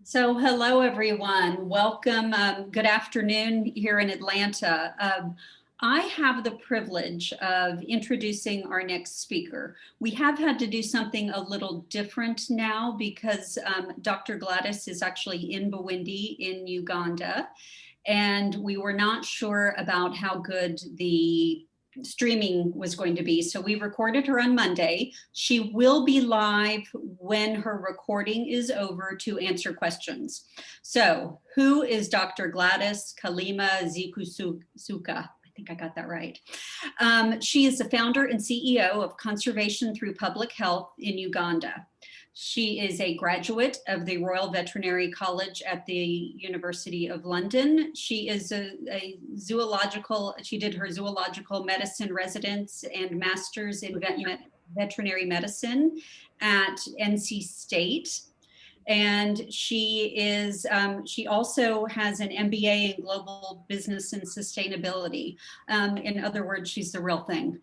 So hello, everyone. Welcome. Good afternoon here in Atlanta. I have the privilege of introducing our next speaker. We have had to do something a little different now because Dr. Gladys is actually in Bwindi in Uganda, and we were not sure about how good the streaming was going to be. So we recorded her on Monday. She will be live when her recording is over to answer questions. So who is Dr. Gladys Kalima Zikusuka? I think I got that right. She is the founder and CEO of Conservation Through Public Health in Uganda. She is a graduate of the Royal Veterinary College at the University of London. She is she did her zoological medicine residence and master's in veterinary medicine at NC State. And she also has an MBA in global business and sustainability. In other words, she's the real thing.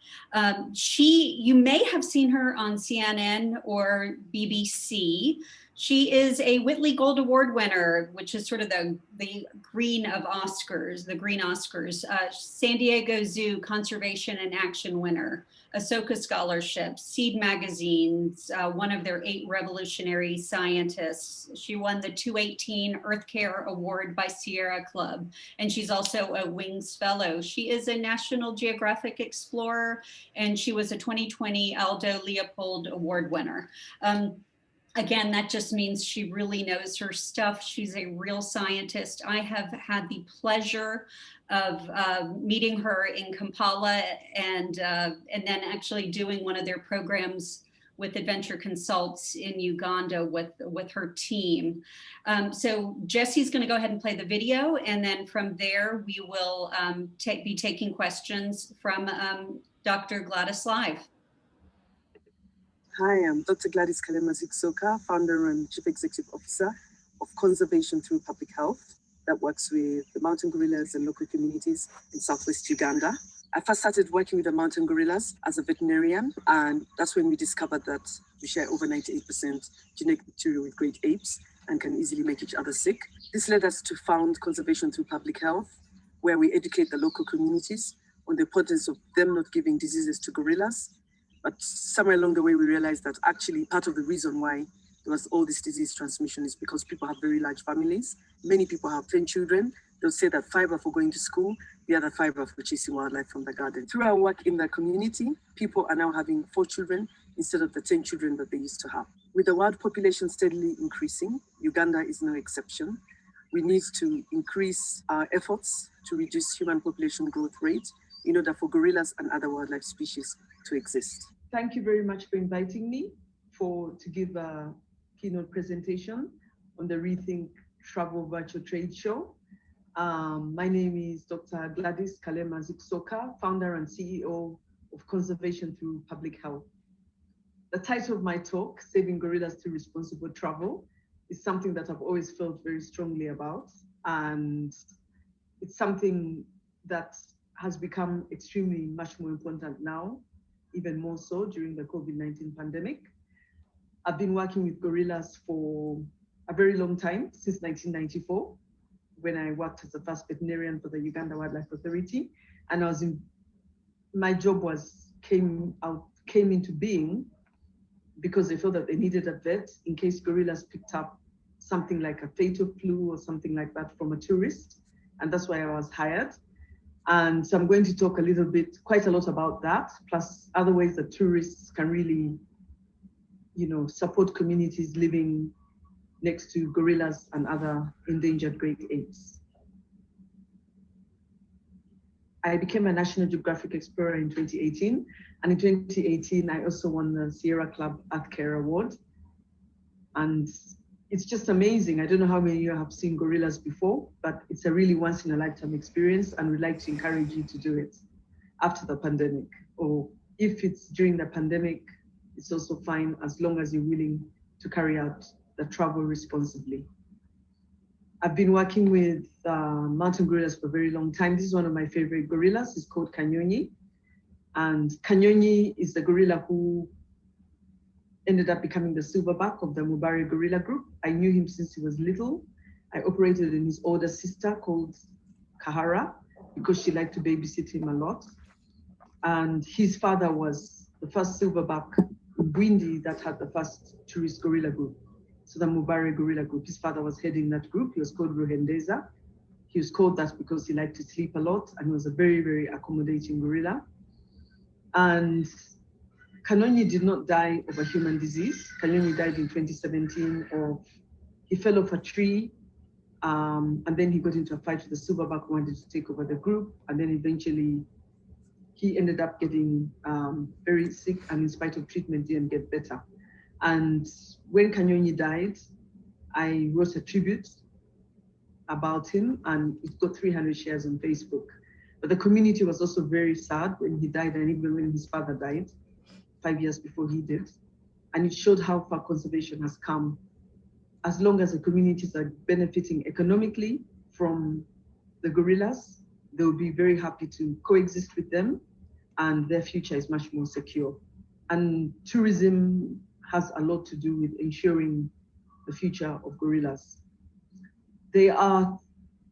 You may have seen her on CNN or BBC. She is a Whitley Gold Award winner, which is sort of the green of Oscars, the green Oscars. San Diego Zoo Conservation and Action winner, Ashoka Scholarship, Seed Magazine's one of their 8 revolutionary scientists. She won the 2018 Earth Care Award by Sierra Club, and she's also a Wings Fellow. She is a National Geographic Explorer, and she was a 2020 Aldo Leopold Award winner. Again, that just means she really knows her stuff. She's a real scientist. I have had the pleasure of meeting her in Kampala and then actually doing one of their programs with Adventure Consults in Uganda with her team. So Jesse's going to go ahead and play the video, and then from there we will be taking questions from Dr. Gladys Live. Hi, I'm Dr. Gladys Kalima Zikusuka, founder and chief executive officer of Conservation Through Public Health that works with the mountain gorillas and local communities in Southwest Uganda. I first started working with the mountain gorillas as a veterinarian, and that's when we discovered that we share over 98% genetic material with great apes and can easily make each other sick. This led us to found Conservation Through Public Health, where we educate the local communities on the importance of them not giving diseases to gorillas. But somewhere along the way, we realized that actually part of the reason why there was all this disease transmission is because people have very large families. Many people have 10 children. They'll say that 5 are for going to school, the other 5 are for chasing wildlife from the garden. Through our work in the community, people are now having 4 children instead of the 10 children that they used to have. With the wild population steadily increasing, Uganda is no exception. We need to increase our efforts to reduce human population growth rate in order for gorillas and other wildlife species to exist. Thank you very much for inviting me to give a keynote presentation on the Rethink Travel Virtual Trade Show. My name is Dr. Gladys Kalima Zikusuka, founder and CEO of Conservation Through Public Health. The title of my talk, Saving Gorillas Through Responsible Travel, is something that I've always felt very strongly about, and it's something that has become extremely much more important now, even more so during the COVID-19 pandemic. I've been working with gorillas for a very long time, since 1994, when I worked as the first veterinarian for the Uganda Wildlife Authority. And my job came into being because they felt that they needed a vet in case gorillas picked up something like a fatal flu or something like that from a tourist. And that's why I was hired. And so I'm going to talk quite a lot about that, plus other ways that tourists can really, support communities living next to gorillas and other endangered great apes. I became a National Geographic Explorer in 2018. And in 2018, I also won the Sierra Club Earth Care Award. And it's just amazing. I don't know how many of you have seen gorillas before, but it's a really once in a lifetime experience, and we'd like to encourage you to do it after the pandemic. Or if it's during the pandemic, it's also fine as long as you're willing to carry out the travel responsibly. I've been working with mountain gorillas for a very long time. This is one of my favorite gorillas. It's called Kanyonyi. And Kanyonyi is the gorilla who ended up becoming the silverback of the Mubare Gorilla Group. I knew him since he was little. I operated in his older sister called Kahara because she liked to babysit him a lot. And his father was the first silverback in Bwindi that had the first tourist gorilla group. So the Mubare Gorilla Group, his father was heading that group. He was called Ruhendeza. He was called that because he liked to sleep a lot and he was a very, very accommodating gorilla. And Kanyonyi did not die of a human disease. Kanyonyi died in 2017 he fell off a tree and then he got into a fight with the silverback who wanted to take over the group. And then eventually he ended up getting very sick and in spite of treatment didn't get better. And when Kanyonyi died, I wrote a tribute about him and it got 300 shares on Facebook. But the community was also very sad when he died and even when his father died 5 years before he did. And it showed how far conservation has come. As long as the communities are benefiting economically from the gorillas, they will be very happy to coexist with them and their future is much more secure. And tourism has a lot to do with ensuring the future of gorillas. There are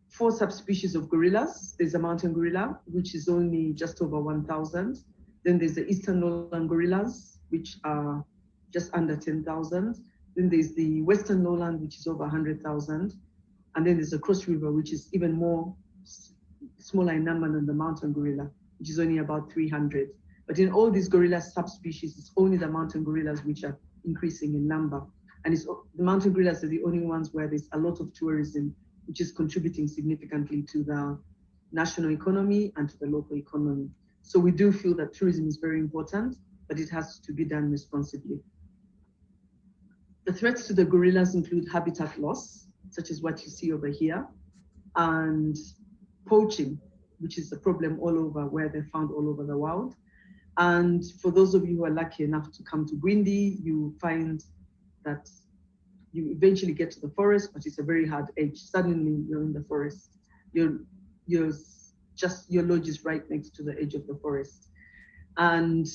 4 subspecies of gorillas. There's a mountain gorilla, which is only just over 1,000. Then there's the eastern lowland gorillas, which are just under 10,000. Then there's the western lowland, which is over 100,000. And then there's the Cross River, which is even more smaller in number than the mountain gorilla, which is only about 300. But in all these gorilla subspecies, it's only the mountain gorillas which are increasing in number. And the mountain gorillas are the only ones where there's a lot of tourism, which is contributing significantly to the national economy and to the local economy. So we do feel that tourism is very important, but it has to be done responsibly. The threats to the gorillas include habitat loss, such as what you see over here, and poaching, which is a problem all over, where they're found all over the world. And for those of you who are lucky enough to come to Bwindi, you find that you eventually get to the forest, but it's a very hard edge. Suddenly you're in the forest. Your lodge is right next to the edge of the forest. And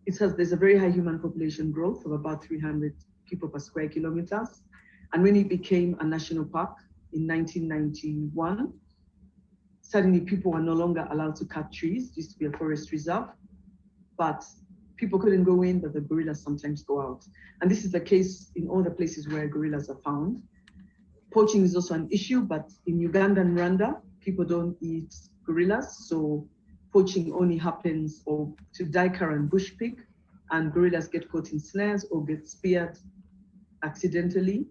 there's a very high human population growth of about 300 people per square kilometers. And when it became a national park in 1991, suddenly people were no longer allowed to cut trees. It used to be a forest reserve, but people couldn't go in, but the gorillas sometimes go out. And this is the case in all the places where gorillas are found. Poaching is also an issue, but in Uganda and Rwanda, people don't eat gorillas. So poaching only happens to duiker and bush pig, and gorillas get caught in snares or get speared accidentally,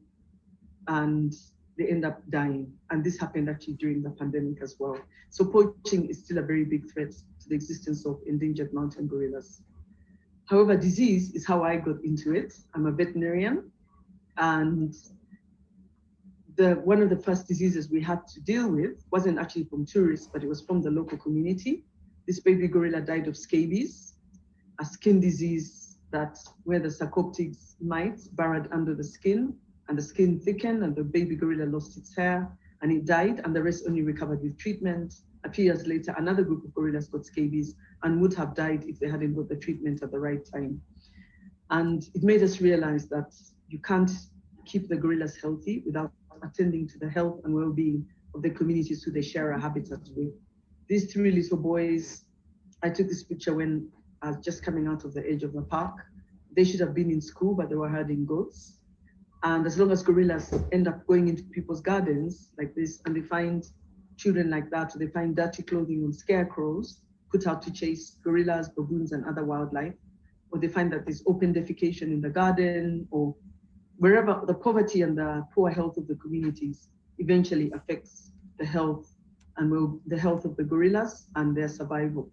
and they end up dying. And this happened actually during the pandemic as well. So poaching is still a very big threat to the existence of endangered mountain gorillas. However, disease is how I got into it. I'm a veterinarian, and one of the first diseases we had to deal with wasn't actually from tourists, but it was from the local community. This baby gorilla died of scabies, a skin disease where the sarcoptics mites burrowed under the skin, and the skin thickened, and the baby gorilla lost its hair, and it died, and the rest only recovered with treatment. A few years later, another group of gorillas got scabies and would have died if they hadn't got the treatment at the right time. And it made us realize that you can't keep the gorillas healthy without attending to the health and well-being of the communities who they share a habitat with. These 3 little boys, I took this picture when I was just coming out of the edge of the park. They should have been in school, but they were herding goats. And as long as gorillas end up going into people's gardens like this, and they find children like that, or they find dirty clothing on scarecrows put out to chase gorillas, baboons, and other wildlife, or they find that there's open defecation in the garden, or wherever, the poverty and the poor health of the communities eventually affects the health of the gorillas and their survival.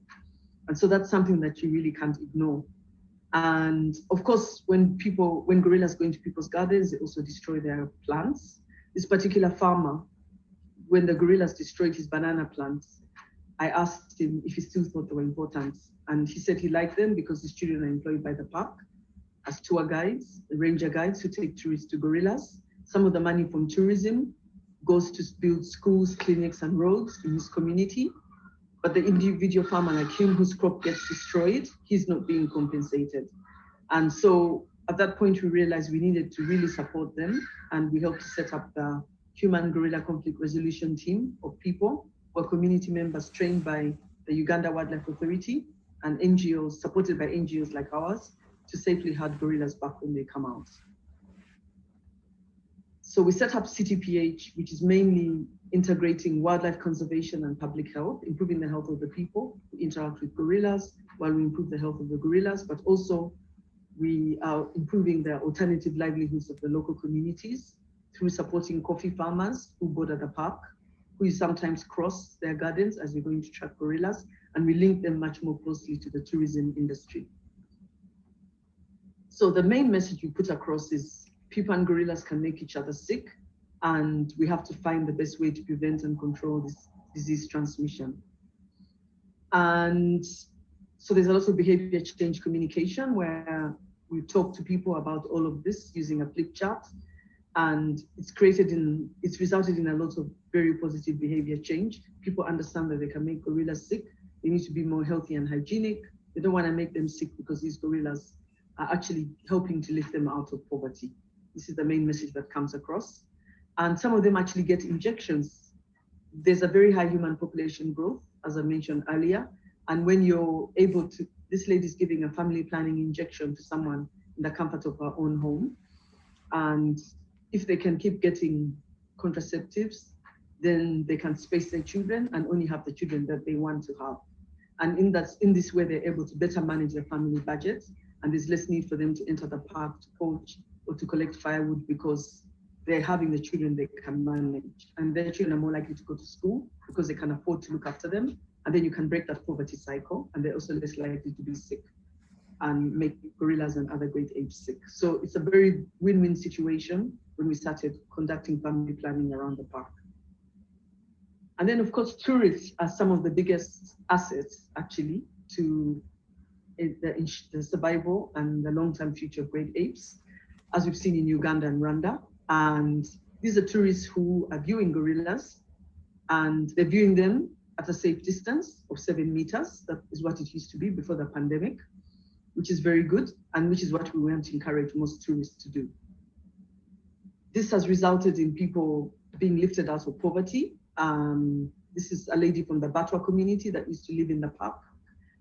And so that's something that you really can't ignore. And of course, when gorillas go into people's gardens, they also destroy their plants. This particular farmer, when the gorillas destroyed his banana plants, I asked him if he still thought they were important. And he said he liked them because his children are employed by the park as tour guides, ranger guides who take tourists to gorillas. Some of the money from tourism goes to build schools, clinics, and roads in his community. But the individual farmer like him whose crop gets destroyed, he's not being compensated. And so at that point, we realized we needed to really support them, and we helped to set up the Human Gorilla Conflict Resolution team of people who are community members trained by the Uganda Wildlife Authority and NGOs, supported by NGOs like ours, to safely herd gorillas back when they come out. So we set up CTPH, which is mainly integrating wildlife conservation and public health, improving the health of the people who interact with gorillas while we improve the health of the gorillas, but also we are improving the alternative livelihoods of the local communities through supporting coffee farmers who border the park, who sometimes cross their gardens as we're going to track gorillas, and we link them much more closely to the tourism industry. So the main message we put across is people and gorillas can make each other sick, and we have to find the best way to prevent and control this disease transmission. And so there's a lot of behavior change communication where we talk to people about all of this using a flip chart, and it's resulted in a lot of very positive behavior change. People understand that they can make gorillas sick. They need to be more healthy and hygienic. They don't want to make them sick because these gorillas are actually helping to lift them out of poverty. This is the main message that comes across. And some of them actually get injections. There's a very high human population growth, as I mentioned earlier. And when you're able to, this lady's giving a family planning injection to someone in the comfort of her own home. And if they can keep getting contraceptives, then they can space their children and only have the children that they want to have. And in this way, they're able to better manage their family budget, and there's less need for them to enter the park to poach or to collect firewood because they're having the children they can manage. And their children are more likely to go to school because they can afford to look after them. And then you can break that poverty cycle, and they're also less likely to be sick and make gorillas and other great apes sick. So it's a very win-win situation when we started conducting family planning around the park. And then, of course, tourists are some of the biggest assets, actually, to the survival and the long-term future of great apes, as we've seen in Uganda and Rwanda. And these are tourists who are viewing gorillas, and they're viewing them at a safe distance of 7 meters. That is what it used to be before the pandemic, which is very good, and which is what we want to encourage most tourists to do. This has resulted in people being lifted out of poverty. This is a lady from the Batwa community that used to live in the park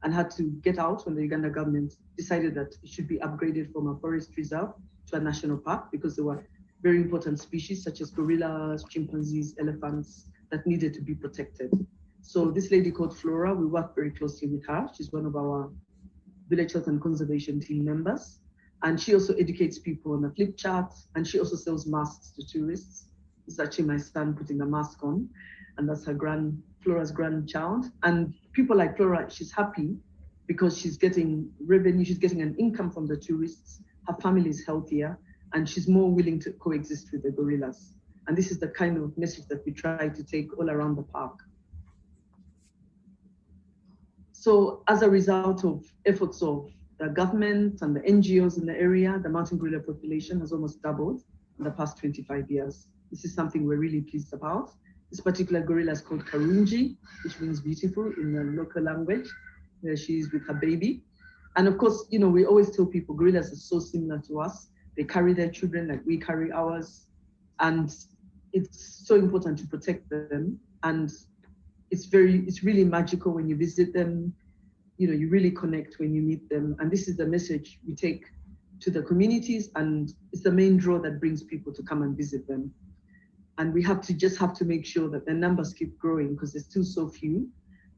and had to get out when the Uganda government decided that it should be upgraded from a forest reserve to a national park because there were very important species such as gorillas, chimpanzees, elephants that needed to be protected. So this lady called Flora, we work very closely with her. She's one of our village health and conservation team members. And she also educates people on a flip chart, and she also sells masks to tourists. This is actually my son putting a mask on, and that's her Flora's grandchild. And people like Flora, she's happy because she's getting revenue, she's getting an income from the tourists, her family is healthier, and she's more willing to coexist with the gorillas. And this is the kind of message that we try to take all around the park. So as a result of efforts of the government and the NGOs in the area, the mountain gorilla population has almost doubled in the past 25 years. This is something we're really pleased about. This particular gorilla is called Karunji, which means beautiful in the local language. She is with her baby. And of course, you know, we always tell people gorillas are so similar to us. They carry their children like we carry ours. And it's so important to protect them. And it's really magical when you visit them. You know, you really connect when you meet them. And this is the message we take to the communities, and it's the main draw that brings people to come and visit them. And we just have to make sure that the numbers keep growing because there's still so few.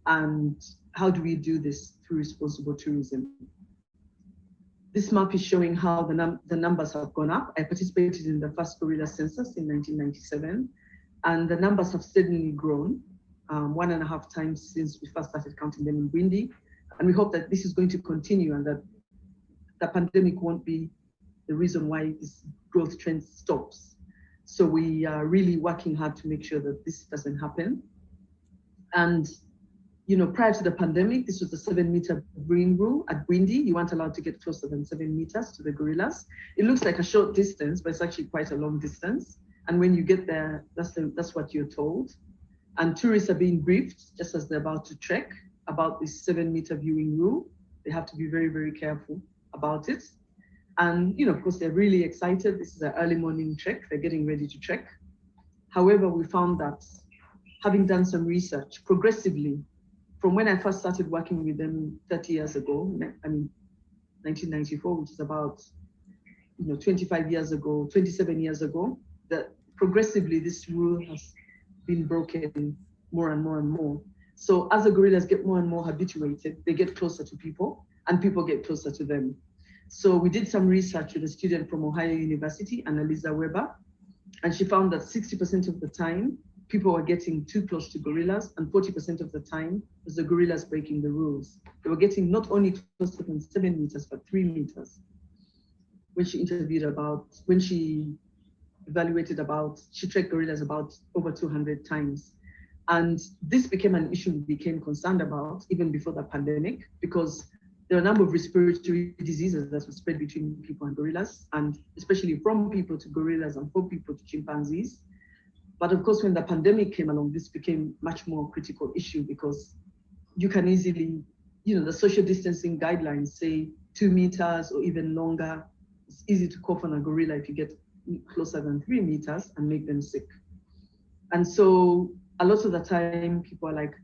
And how do we do this? Through responsible tourism. This map is showing how the numbers have gone up. I participated in the first gorilla census in 1997, and the numbers have steadily grown 1.5 times since we first started counting them in Bwindi. And we hope that this is going to continue and that the pandemic won't be the reason why this growth trend stops. So we are really working hard to make sure that this doesn't happen. And, you know, prior to the pandemic, this was the 7-meter green rule at Bwindi. You weren't allowed to get closer than 7 meters to the gorillas. It looks like a short distance, but it's actually quite a long distance. And when you get there, that's what you're told. And tourists are being briefed just as they're about to trek about this 7-meter viewing rule. They have to be very, very careful about it. And, of course, they're really excited. This is an early morning trek. They're getting ready to trek. However, we found that having done some research progressively, from when I first started working with them 30 years ago, 1994, which is about 25 years ago, 27 years ago, that progressively this rule has been broken more and more and more. So as the gorillas get more and more habituated, they get closer to people and people get closer to them. So we did some research with a student from Ohio University, Annalisa Weber, and she found that 60% of the time, people were getting too close to gorillas, and 40% of the time was the gorillas breaking the rules. They were getting not only closer than 7 meters, but 3 meters. When she she tracked gorillas about over 200 times. And this became an issue we became concerned about even before the pandemic, because there are a number of respiratory diseases that were spread between people and gorillas, and especially from people to gorillas and from people to chimpanzees. But of course, when the pandemic came along, this became much more critical issue, because you can easily, the social distancing guidelines say 2 meters or even longer. It's easy to cough on a gorilla if you get closer than 3 meters and make them sick. And so a lot of the time, people are like,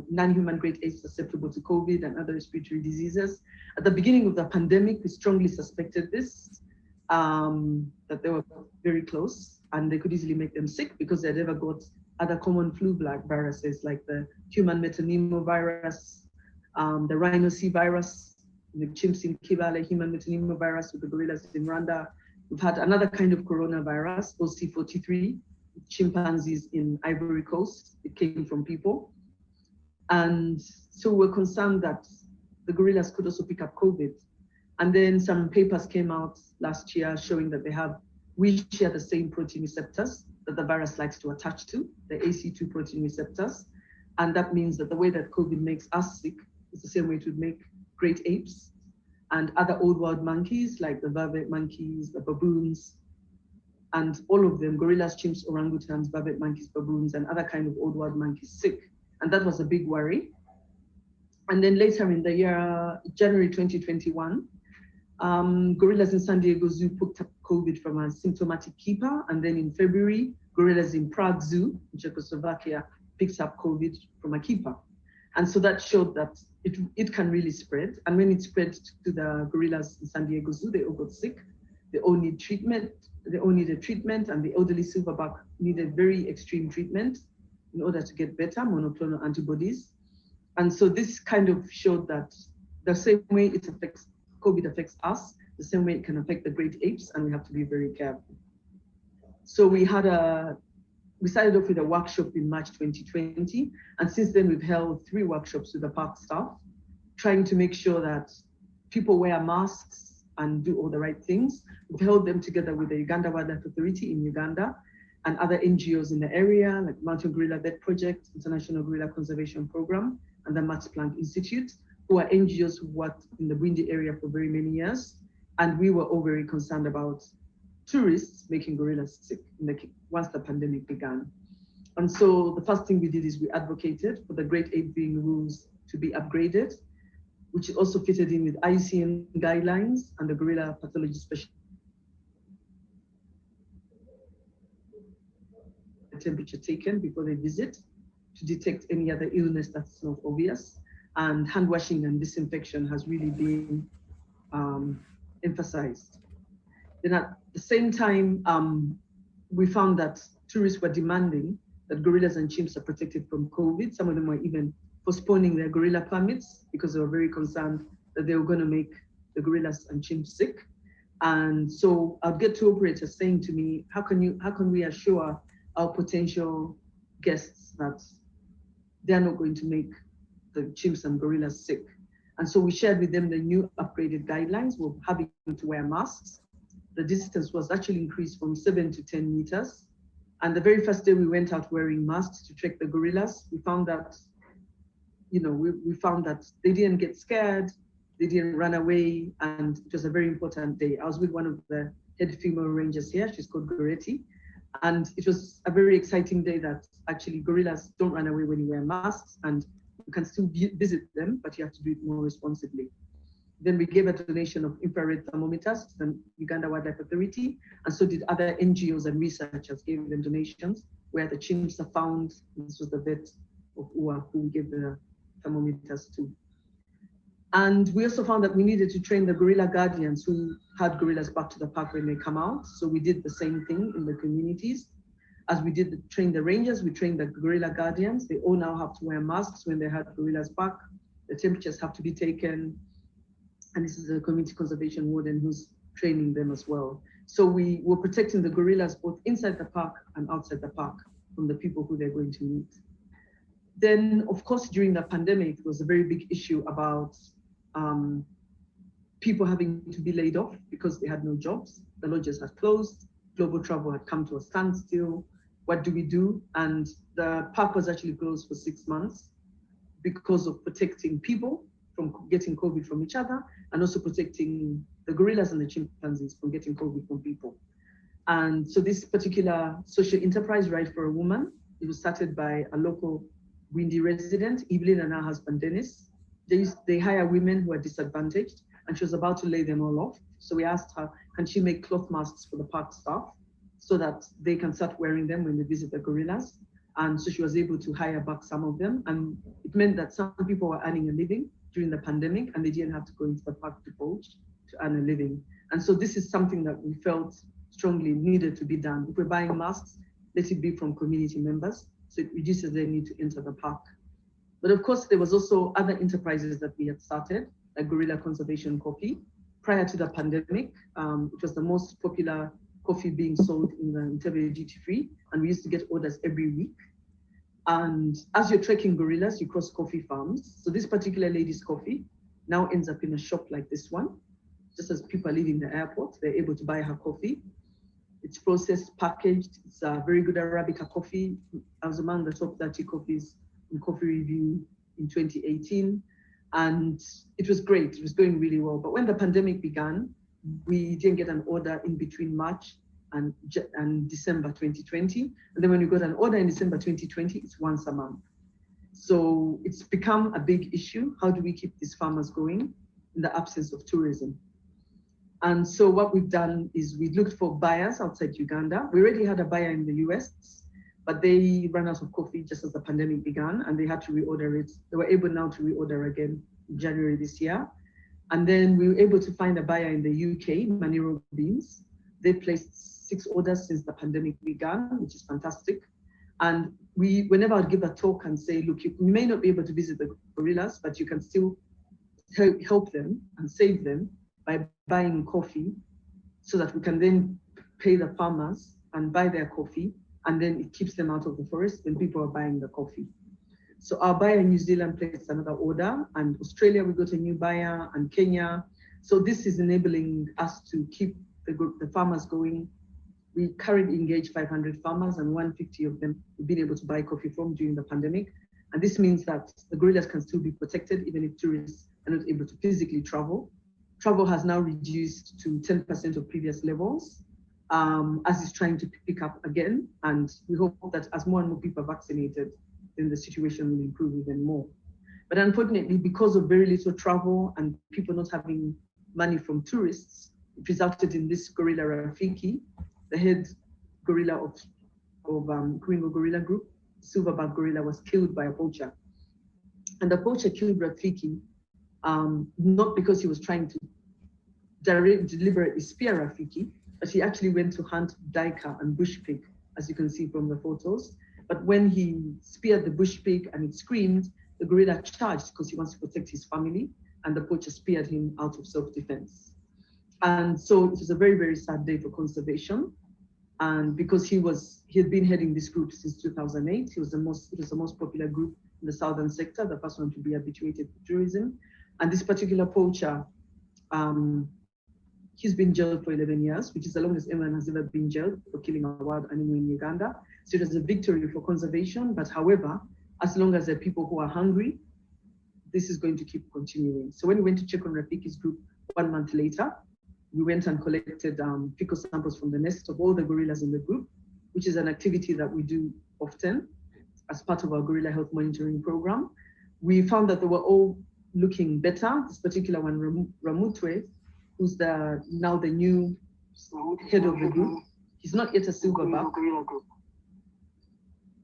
non-human grade A susceptible to COVID and other respiratory diseases. At the beginning of the pandemic, we strongly suspected this, that they were very close and they could easily make them sick because they'd ever got other common flu-like viruses like the human metapneumovirus, the rhino C virus, the chimps in Kibale, human metapneumovirus with the gorillas in Rwanda. We've had another kind of coronavirus, OC43, chimpanzees in Ivory Coast. It came from people. And so we're concerned that the gorillas could also pick up COVID. And then some papers came out last year showing that we share the same protein receptors that the virus likes to attach to, the AC2 protein receptors. And that means that the way that COVID makes us sick is the same way it would make great apes and other old world monkeys like the vervet monkeys, the baboons, and all of them, gorillas, chimps, orangutans, vervet monkeys, baboons, and other kind of old world monkeys sick. And that was a big worry. And then later in the year, January 2021, gorillas in San Diego Zoo picked up COVID from a symptomatic keeper. And then in February, gorillas in Prague Zoo in Czechoslovakia picked up COVID from a keeper. And so that showed that it can really spread. And when it spread to the gorillas in San Diego Zoo, they all got sick. They all need treatment. They all needed treatment, and the elderly silverback needed very extreme treatment in order to get better monoclonal antibodies. And so this kind of showed that the same way COVID affects us, the same way it can affect the great apes, and we have to be very careful. So we started off with a workshop in March 2020, and since then we've held 3 workshops with the park staff, trying to make sure that people wear masks and do all the right things. We've held them together with the Uganda Wildlife Authority in Uganda and other NGOs in the area, like Mountain Gorilla Vet Project, International Gorilla Conservation Program, and the Max Planck Institute, who are NGOs who worked in the Bwindi area for very many years. And we were all very concerned about tourists making gorillas sick once the pandemic began. And so the first thing we did is we advocated for the Great Ape Viewing rules to be upgraded, which also fitted in with IUCN guidelines and the gorilla pathology specialist temperature taken before they visit to detect any other illness that's not obvious. And hand washing and disinfection has really been emphasized. Then at the same time, we found that tourists were demanding that gorillas and chimps are protected from COVID. Some of them were even postponing their gorilla permits because they were very concerned that they were going to make the gorillas and chimps sick. And so I'd get two operators saying to me, how can we assure our potential guests that they're not going to make the chimps and gorillas sick? And so we shared with them the new upgraded guidelines. We're having to wear masks. The distance was actually increased from 7 to 10 meters. And the very first day we went out wearing masks to check the gorillas, we found that, we found that they didn't get scared, they didn't run away, and it was a very important day. I was with one of the head female rangers here, she's called Goretti, and it was a very exciting day that actually gorillas don't run away when you wear masks, and you can still visit them, but you have to do it more responsibly. Then we gave a donation of infrared thermometers to the Uganda Wildlife Authority, and so did other NGOs and researchers gave them donations, where the chimps are found. This was the vet of UA who gave the thermometers to. And we also found that we needed to train the gorilla guardians who had gorillas back to the park when they come out. So we did the same thing in the communities. As we did train the rangers, we trained the gorilla guardians. They all now have to wear masks when they had gorillas back. The temperatures have to be taken. And this is a community conservation warden who's training them as well. So we were protecting the gorillas both inside the park and outside the park from the people who they're going to meet. Then, of course, during the pandemic, there was a very big issue about people having to be laid off because they had no jobs. The lodges had closed, global travel had come to a standstill. What do we do? And the park was actually closed for 6 months because of protecting people from getting COVID from each other, and also protecting the gorillas and the chimpanzees from getting COVID from people. And so this particular social enterprise, Right for a Woman, it was started by a local Windy resident, Evelyn, and her husband, Dennis. They hire women who are disadvantaged, and she was about to lay them all off. So we asked her, can she make cloth masks for the park staff so that they can start wearing them when they visit the gorillas? And so she was able to hire back some of them. And it meant that some people were earning a living during the pandemic, and they didn't have to go into the park to poach to earn a living. And so this is something that we felt strongly needed to be done. If we're buying masks, let it be from community members, so it reduces their need to enter the park. But of course, there was also other enterprises that we had started, like Gorilla Conservation Coffee. Prior to the pandemic, it was the most popular coffee being sold in the Entebbe duty-free, and we used to get orders every week. And as you're trekking gorillas, you cross coffee farms. So this particular lady's coffee now ends up in a shop like this one. Just as people are leaving the airport, they're able to buy her coffee. It's processed, packaged. It's a very good Arabica coffee. I was among the top 30 coffees in Coffee Review in 2018. And it was great. It was going really well. But when the pandemic began, we didn't get an order in between March and December 2020. And then when we got an order in December 2020, it's once a month. So it's become a big issue. How do we keep these farmers going in the absence of tourism? And so what we've done is we looked for buyers outside Uganda. We already had a buyer in the US, but they ran out of coffee just as the pandemic began, and they had to reorder it. They were able now to reorder again in January this year. And then we were able to find a buyer in the UK, Manero Beans. They placed 6 orders since the pandemic began, which is fantastic. And whenever I'd give a talk and say, look, you may not be able to visit the gorillas, but you can still help them and save them by buying coffee, so that we can then pay the farmers and buy their coffee, and then it keeps them out of the forest when people are buying the coffee. So our buyer in New Zealand placed another order, and Australia, we got a new buyer, and Kenya. So this is enabling us to keep the farmers going. We currently engage 500 farmers, and 150 of them we've been able to buy coffee from during the pandemic. And this means that the gorillas can still be protected even if tourists are not able to physically travel. Travel has now reduced to 10% of previous levels, as it's trying to pick up again. And we hope that as more and more people are vaccinated, then the situation will improve even more. But unfortunately, because of very little travel and people not having money from tourists, it resulted in this gorilla Rafiki, the head gorilla of Kringo Gorilla Group, Silverback gorilla, was killed by a poacher. And the poacher killed Rafiki, not because he was trying to deliberately spear Rafiki, but he actually went to hunt duiker and bush pig, as you can see from the photos. But when he speared the bush pig and it screamed, the gorilla charged because he wants to protect his family, and the poacher speared him out of self-defense. And so it was a very, very sad day for conservation. And because he had been heading this group since 2008, it was the most popular group in the southern sector, the first one to be habituated to tourism. And this particular poacher, he's been jailed for 11 years, which is the longest anyone has ever been jailed for killing a wild animal in Uganda. So it was a victory for conservation. But however, as long as there are people who are hungry, this is going to keep continuing. So when we went to check on Rafiki's group 1 month later, we went and collected fecal samples from the nest of all the gorillas in the group, which is an activity that we do often as part of our gorilla health monitoring program. We found that they were all looking better. This particular one, Ramutwe, who's now the new head of the group. He's not yet a silverback.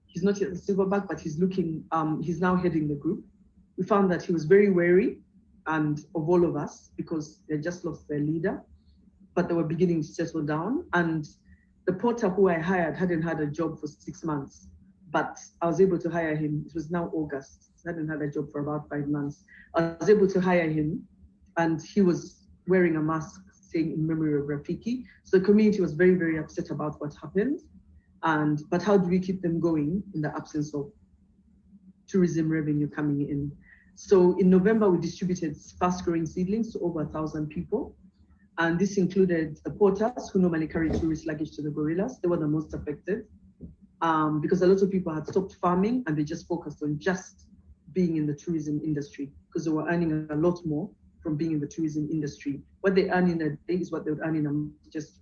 He's not yet a silverback, but he's looking, he's now heading the group. We found that he was very wary and of all of us because they just lost their leader, but they were beginning to settle down. And the porter who I hired hadn't had a job for 6 months, but I was able to hire him. It was now August. He hadn't had a job for about 5 months. I was able to hire him, and he was wearing a mask saying in memory of Rafiki. So the community was very, very upset about what happened. But how do we keep them going in the absence of tourism revenue coming in? So in November, we distributed fast-growing seedlings to over 1,000 people. And this included the porters who normally carry tourist luggage to the gorillas. They were the most affected because a lot of people had stopped farming and they just focused on just being in the tourism industry because they were earning a lot more from being in the tourism industry. What they earn in a day is what they would earn in a month, just.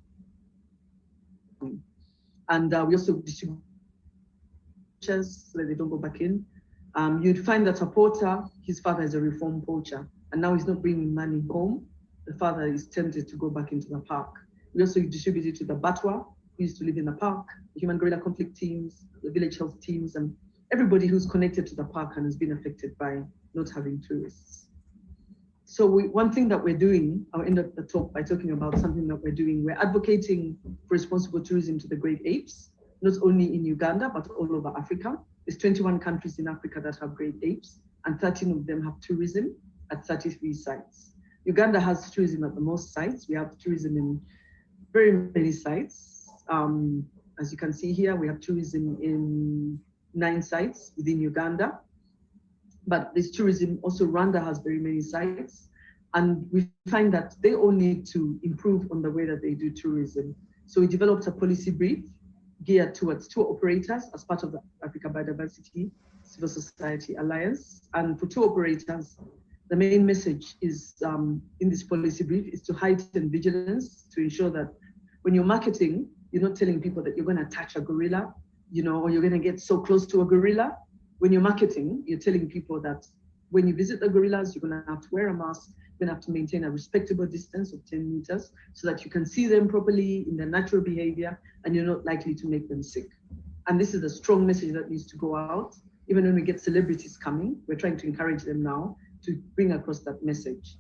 And we also distribute so that they don't go back in. You'd find that a porter, his father is a reformed poacher, and now he's not bringing money home. The father is tempted to go back into the park. We also distribute it to the Batwa, who used to live in the park, the human gorilla conflict teams, the village health teams, and everybody who's connected to the park and has been affected by not having tourists. So one thing that we're doing, I'll end up the talk by talking about something that we're doing. We're advocating for responsible tourism to the great apes, not only in Uganda, but all over Africa. There's 21 countries in Africa that have great apes, and 13 of them have tourism at 33 sites. Uganda has tourism at the most sites. We have tourism in very many sites. As you can see here, we have tourism in 9 sites within Uganda. But this tourism, also Rwanda has very many sites. And we find that they all need to improve on the way that they do tourism. So we developed a policy brief geared towards tour operators as part of the Africa Biodiversity Civil Society Alliance. And for tour operators, the main message is in this policy brief is to heighten vigilance to ensure that when you're marketing, you're not telling people that you're going to touch a gorilla, or you're going to get so close to a gorilla. When you're marketing, you're telling people that when you visit the gorillas, you're going to have to wear a mask, you're going to have to maintain a respectable distance of 10 meters so that you can see them properly in their natural behavior and you're not likely to make them sick. And this is a strong message that needs to go out. Even when we get celebrities coming, we're trying to encourage them now to bring across that message.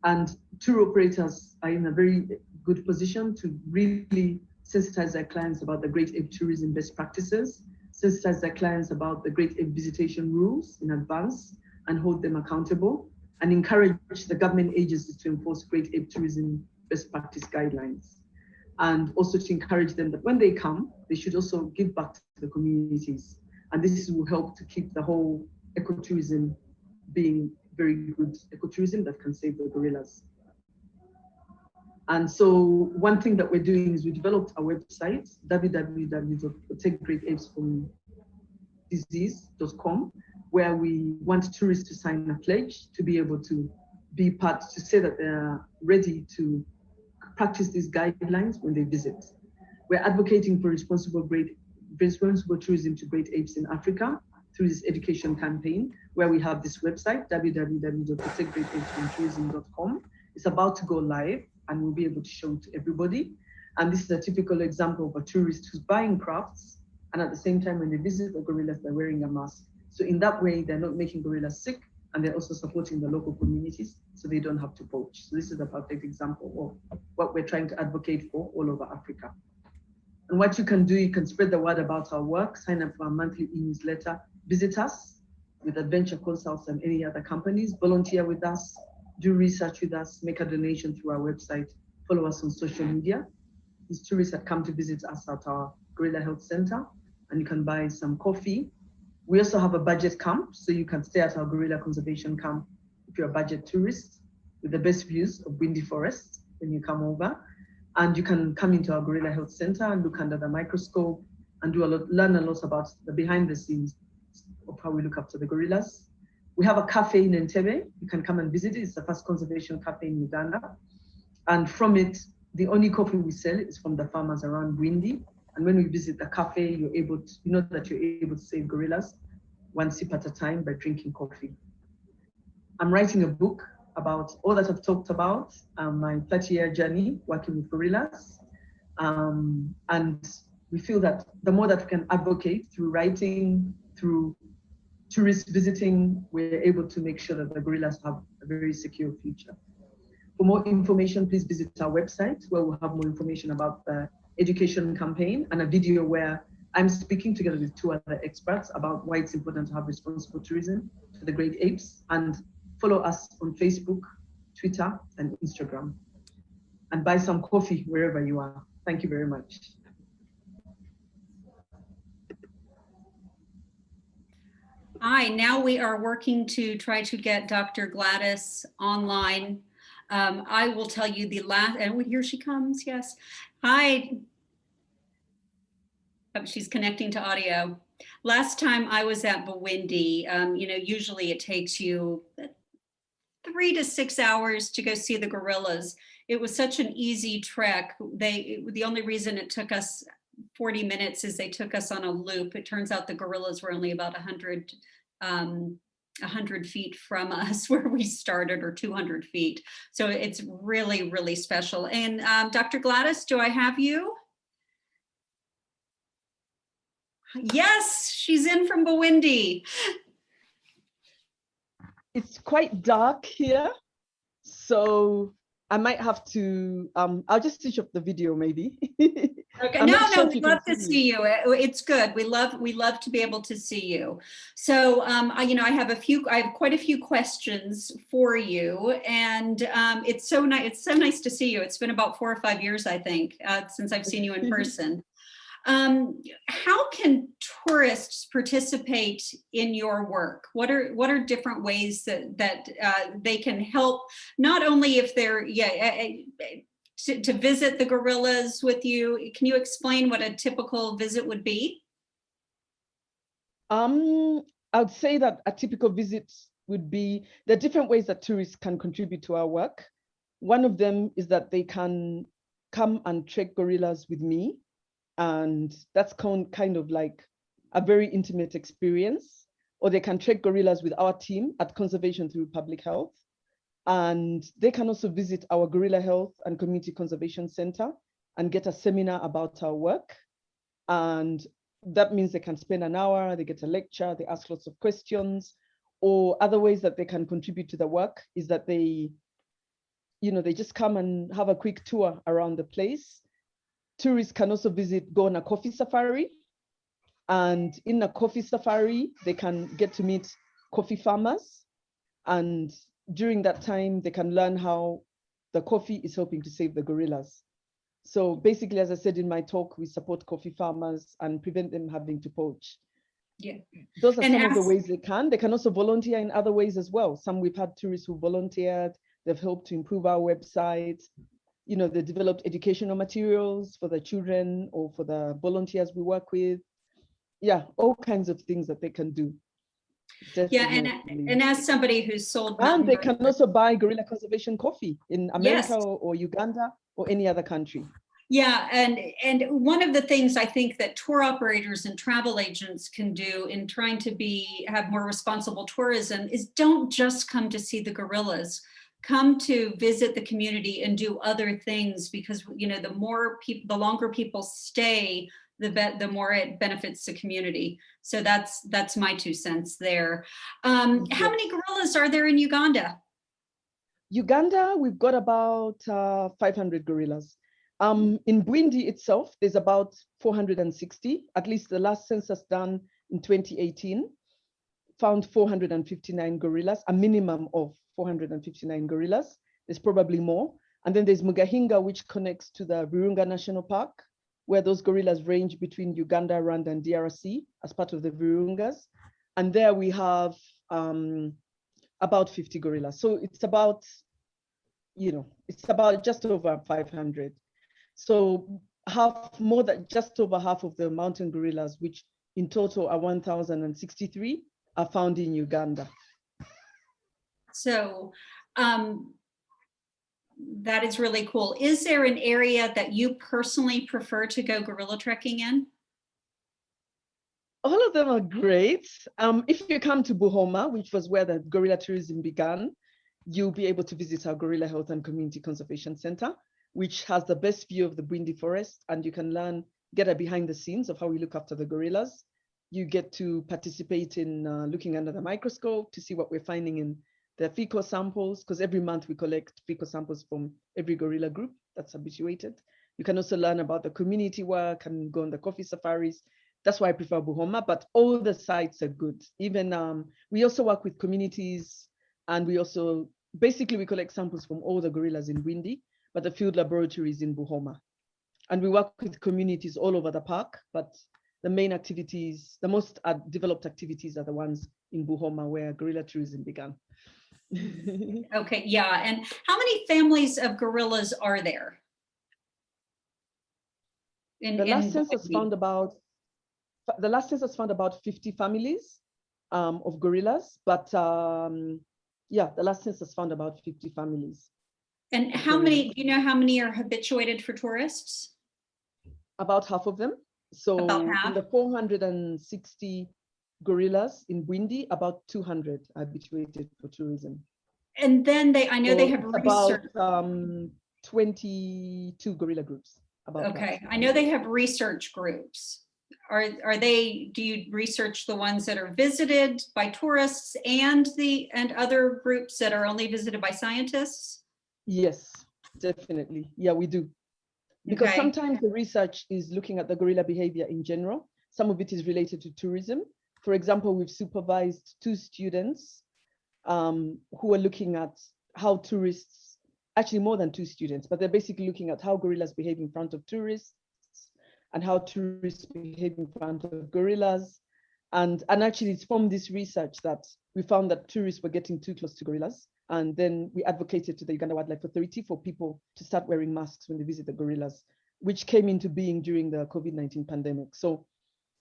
And tour operators are in a very good position to really sensitize their clients about the great ape tourism best practices, sensitize their clients about the great ape visitation rules in advance and hold them accountable, and encourage the government agencies to enforce great ape tourism best practice guidelines. And also to encourage them that when they come, they should also give back to the communities. And this will help to keep the whole ecotourism being very good ecotourism that can save the gorillas. And so one thing that we're doing is we developed a website, www.protectgreatapesfromdisease.com, where we want tourists to sign a pledge to be able to be part, to say that they're ready to practice these guidelines when they visit. We're advocating for responsible tourism to great apes in Africa through this education campaign, where we have this website, www.protectgreatapesfromtourism.com. It's about to go live, and we'll be able to show it to everybody. And this is a typical example of a tourist who's buying crafts, and at the same time, when they visit the gorillas, they're wearing a mask. So in that way, they're not making gorillas sick, and they're also supporting the local communities, so they don't have to poach. So this is a perfect example of what we're trying to advocate for all over Africa. And what you can do, you can spread the word about our work, sign up for our monthly e-newsletter, visit us with Adventure Consults and any other companies, volunteer with us, do research with us, make a donation through our website, follow us on social media. These tourists that come to visit us at our Gorilla Health Center, and you can buy some coffee. We also have a budget camp, so you can stay at our Gorilla Conservation Camp if you're a budget tourist, with the best views of windy forests when you come over. And you can come into our Gorilla Health Center and look under the microscope and learn a lot about the behind the scenes of how we look after the gorillas. We have a cafe in Entebbe. You can come and visit it. It's the first conservation cafe in Uganda. And from it, the only coffee we sell is from the farmers around Bwindi. And when we visit the cafe, you're able to, that you're able to save gorillas one sip at a time by drinking coffee. I'm writing a book about all that I've talked about, my 30-year journey working with gorillas. And we feel that the more that we can advocate through writing, through tourists visiting, we're able to make sure that the gorillas have a very secure future. For more information, please visit our website where we'll have more information about the education campaign and a video where I'm speaking together with 2 other experts about why it's important to have responsible tourism for the great apes. And follow us on Facebook, Twitter, and Instagram. And buy some coffee wherever you are. Thank you very much. Hi, now we are working to try to get Dr. Gladys online. I will tell you the last, and here she comes, yes. Hi. Oh, she's connecting to audio. Last time I was at Bwindi, usually it takes you 3 to 6 hours to go see the gorillas. It was such an easy trek. The only reason it took us 40 minutes is they took us on a loop. It turns out the gorillas were only about 100 feet from us where we started, or 200 feet. So it's really, really special. And Dr. Gladys, do I have you? Yes, she's in from Bwindi. It's quite dark here, so I might have to, I'll just switch up the video maybe. Okay, no, we'd love to see you. It's good. We love to be able to see you. So, I have quite a few questions for you, and it's so nice to see you. It's been about 4 or 5 years, I think, since I've seen you in person. How can tourists participate in your work? What are different ways that they can help, not only if they're to visit the gorillas with you? Can you explain what a typical visit would be? I'd say that a typical visit would be, there are different ways that tourists can contribute to our work. One of them is that they can come and trek gorillas with me. And that's kind of like a very intimate experience. Or they can trek gorillas with our team at Conservation Through Public Health. And they can also visit our Gorilla Health and Community Conservation Center and get a seminar about our work. And that means they can spend an hour, they get a lecture, they ask lots of questions. Or other ways that they can contribute to the work is that they just come and have a quick tour around the place. Tourists can also go on a coffee safari. And in a coffee safari, they can get to meet coffee farmers. And during that time, they can learn how the coffee is helping to save the gorillas. So basically, as I said in my talk, we support coffee farmers and prevent them having to poach. Yeah. Those are some of the ways they can. They can also volunteer in other ways as well. We've had tourists who volunteered. They've helped to improve our website. They developed educational materials for the children or for the volunteers we work with. Yeah, all kinds of things that they can do. Definitely. Yeah, and as somebody who's sold, and they can also buy gorilla conservation coffee in America, yes, or Uganda or any other country. Yeah, and one of the things I think that tour operators and travel agents can do in trying to have more responsible tourism is don't just come to see the gorillas. Come to visit the community and do other things, because the longer people stay, the more it benefits the community. So that's my 2 cents there. How many gorillas are there in Uganda? Uganda, we've got about 500 gorillas. In Bwindi itself, there's about 460. At least the last census done in 2018 found 459 gorillas, a minimum of 459 gorillas. There's probably more. And then there's Mugahinga, which connects to the Virunga National Park, where those gorillas range between Uganda, Rwanda, and DRC as part of the Virungas. And there we have about 50 gorillas. So it's about just over 500. So just over half of the mountain gorillas, which in total are 1,063, are found in Uganda. So that is really cool. Is there an area that you personally prefer to go gorilla trekking in? All of them are great. If you come to Buhoma, which was where the gorilla tourism began, you'll be able to visit our Gorilla Health and Community Conservation Center, which has the best view of the Bwindi Forest, and you can get a behind the scenes of how we look after the gorillas. You get to participate in looking under the microscope to see what we're finding in their fecal samples, because every month we collect fecal samples from every gorilla group that's habituated. You can also learn about the community work and go on the coffee safaris. That's why I prefer Buhoma, but all the sites are good. Even we also work with communities, and we also, basically we collect samples from all the gorillas in Bwindi, but the field laboratory is in Buhoma. And we work with communities all over the park, but the main activities, the most developed activities are the ones in Buhoma where gorilla tourism began. Okay, yeah. And how many families of gorillas are there? The last census found about 50 families of gorillas, but yeah, the last census found about 50 families. And how many, do you know how many are habituated for tourists? About half of them. So about half? In the 460 gorillas in Bwindi, about 200 are habituated for tourism. And then I know they have research. About 22 gorilla groups. Okay, I know they have research groups. Do you research the ones that are visited by tourists and other groups that are only visited by scientists? Yes, definitely. Yeah, we do. Because sometimes the research is looking at the gorilla behavior in general. Some of it is related to tourism. For example, we've supervised 2 students who are looking at how tourists, actually more than 2 students, but they're basically looking at how gorillas behave in front of tourists and how tourists behave in front of gorillas. And actually it's from this research that we found that tourists were getting too close to gorillas. And then we advocated to the Uganda Wildlife Authority for people to start wearing masks when they visit the gorillas, which came into being during the COVID-19 pandemic. So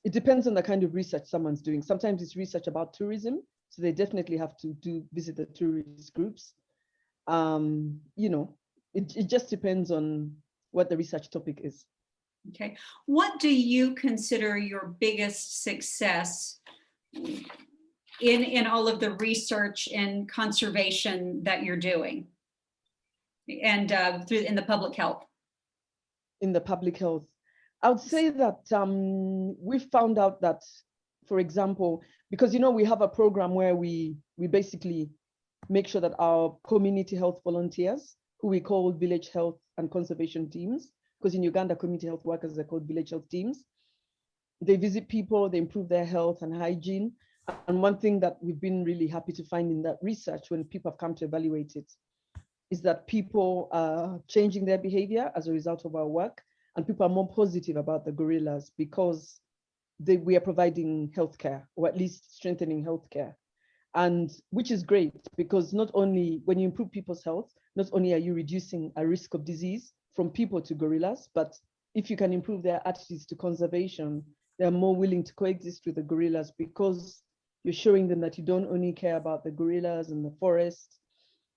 it depends on the kind of research someone's doing. Sometimes it's research about tourism, so they definitely have to visit the tourist groups. You know, it just depends on what the research topic is. Okay, what do you consider your biggest success in all of the research and conservation that you're doing, and in the public health? In the public health, I would say that we found out that, for example, because we have a program where we basically make sure that our community health volunteers, who we call village health and conservation teams, because in Uganda, community health workers are called village health teams. They visit people, they improve their health and hygiene. And one thing that we've been really happy to find in that research when people have come to evaluate it is that people are changing their behavior as a result of our work, and people are more positive about the gorillas because we are providing healthcare, or at least strengthening healthcare. And which is great, because not only when you improve people's health, not only are you reducing a risk of disease from people to gorillas, but if you can improve their attitudes to conservation, they're more willing to coexist with the gorillas, because you're showing them that you don't only care about the gorillas and the forest,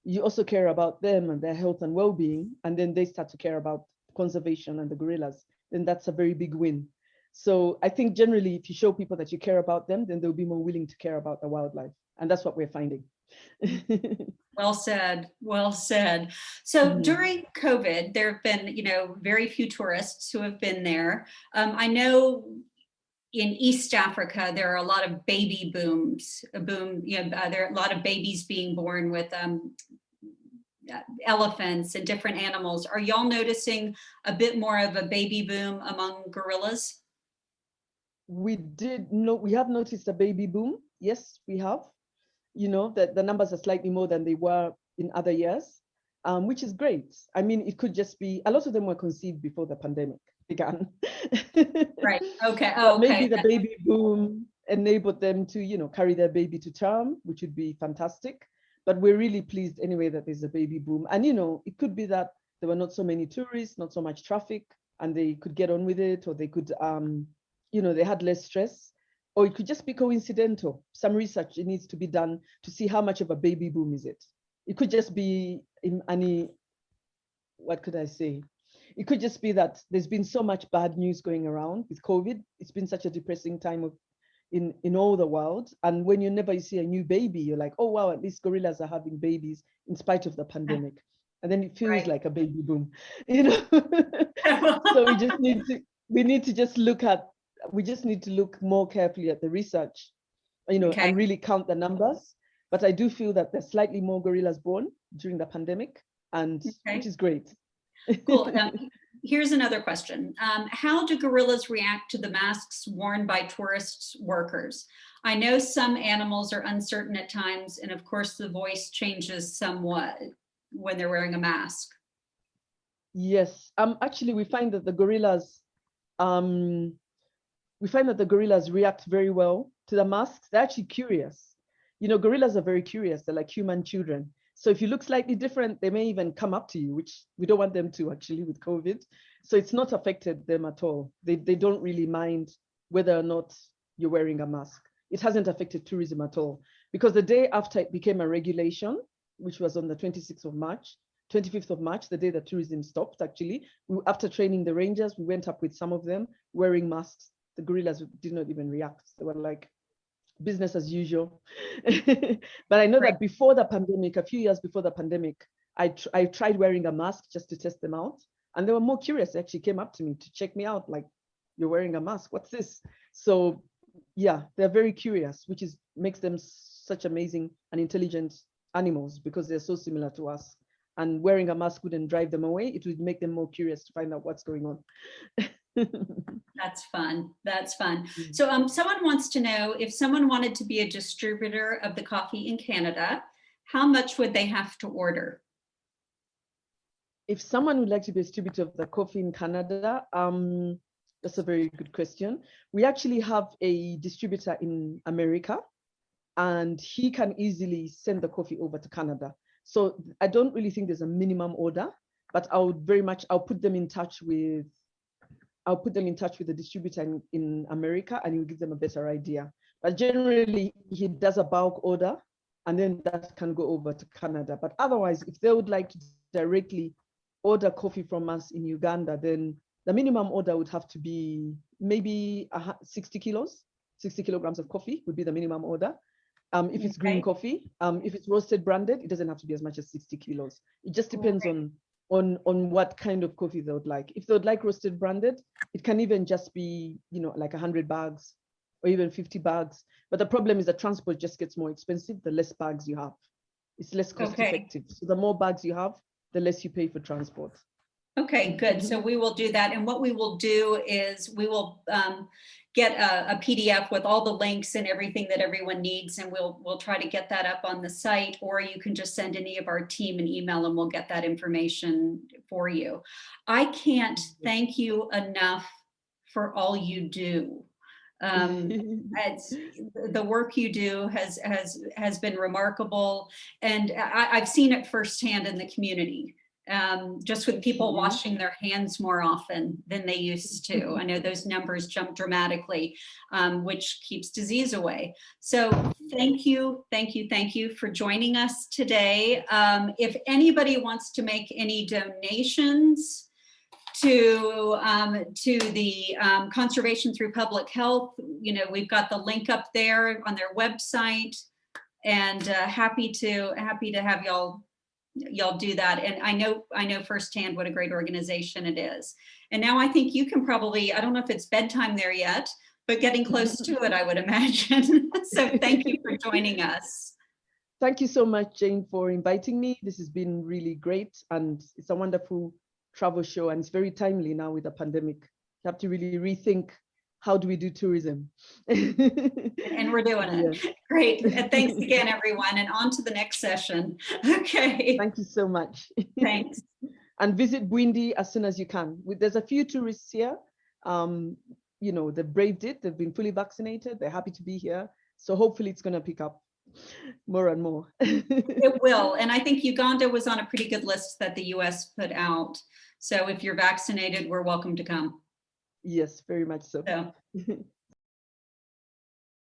you also care about them and their health and well-being, and then they start to care about conservation and the gorillas, then that's a very big win. So I think generally, if you show people that you care about them, then they'll be more willing to care about the wildlife. And that's what we're finding. Well said, well said. So during COVID, there have been, very few tourists who have been there. I know in East Africa, there are a lot of baby booms, there are a lot of babies being born with elephants and different animals. Are y'all noticing a bit more of a baby boom among gorillas? We have noticed a baby boom. Yes, we have. That the numbers are slightly more than they were in other years, which is great. I mean, it could just be, a lot of them were conceived before the pandemic began. Right, okay. Oh, okay. Maybe the baby boom enabled them to, carry their baby to term, which would be fantastic. But we're really pleased anyway that there's a baby boom. And, it could be that there were not so many tourists, not so much traffic, and they could get on with it, or they could, they had less stress. Or it could just be coincidental. Some research needs to be done to see how much of a baby boom is it. It could just be what could I say? It could just be that there's been so much bad news going around with COVID. It's been such a depressing time of, in all the world. And whenever you see a new baby, you're like, oh wow, at least gorillas are having babies in spite of the pandemic. And then it feels like a baby boom, you know. So we need to just look more carefully at the research, you know, and really count the numbers. But I do feel that there's slightly more gorillas born during the pandemic, and which is great. Cool. Here's another question. How do gorillas react to the masks worn by tourist workers? I know some animals are uncertain at times, and of course the voice changes somewhat when they're wearing a mask. Yes, actually we find that the gorillas react very well to the masks. They're actually curious. You know, gorillas are very curious. They're like human children. So if you look slightly different, they may even come up to you, which we don't want them to actually with COVID. So it's not affected them at all. They don't really mind whether or not you're wearing a mask. It hasn't affected tourism at all, because the day after it became a regulation, which was on the 25th of March, the day that tourism stopped, actually, after training the rangers, we went up with some of them wearing masks. The gorillas did not even react. They were like, business as usual. But I know that before the pandemic, a few years before the pandemic, I tried wearing a mask just to test them out. And they were more curious. They actually came up to me to check me out, like, you're wearing a mask, what's this? So yeah, they're very curious, which makes them such amazing and intelligent animals, because they're so similar to us. And wearing a mask wouldn't drive them away. It would make them more curious to find out what's going on. That's fun. That's fun. So someone wants to know, if someone wanted to be a distributor of the coffee in Canada, how much would they have to order? If someone would like to be a distributor of the coffee in Canada, that's a very good question. We actually have a distributor in America, and he can easily send the coffee over to Canada. So I don't really think there's a minimum order, but I'll put them in touch with the distributor in America, and he'll give them a better idea. But generally, he does a bulk order, and then that can go over to Canada. But otherwise, if they would like to directly order coffee from us in Uganda, then the minimum order would have to be maybe 60 kilograms of coffee would be the minimum order. If it's green coffee, if it's roasted branded, it doesn't have to be as much as 60 kilos. It just depends on what kind of coffee they would like. If they would like roasted branded, it can even just be, you know, like 100 bags or even 50 bags. But the problem is that transport just gets more expensive the less bags you have. It's less cost effective. So the more bags you have, the less you pay for transport. Okay, good. So we will do that. And what we will do is we will get a PDF with all the links and everything that everyone needs. And we'll try to get that up on the site, or you can just send any of our team an email and we'll get that information for you. I can't thank you enough for all you do. The work you do has been remarkable. And I've seen it firsthand in the community. Just with people washing their hands more often than they used to. I know those numbers jump dramatically, which keeps disease away. So thank you for joining us today. If anybody wants to make any donations to the Conservation Through Public Health, you know, we've got the link up there on their website, and happy to have y'all do that. And I know firsthand what a great organization it is. And now I think you can probably, I don't know if it's bedtime there yet, but getting close to it, I would imagine. So thank you for joining us. Thank you so much, Jane, for inviting me. This has been really great, and it's a wonderful travel show, and it's very timely now with the pandemic. You have to really rethink, how do we do tourism? And we're doing it. Yeah. Great. And thanks again, everyone. And on to the next session. Okay. Thank you so much. Thanks. And visit Bwindi as soon as you can. There's a few tourists here. You know, they've braved it. They've been fully vaccinated. They're happy to be here. So hopefully it's going to pick up more and more. It will. And I think Uganda was on a pretty good list that the US put out. So if you're vaccinated, we're welcome to come. Yes, very much so.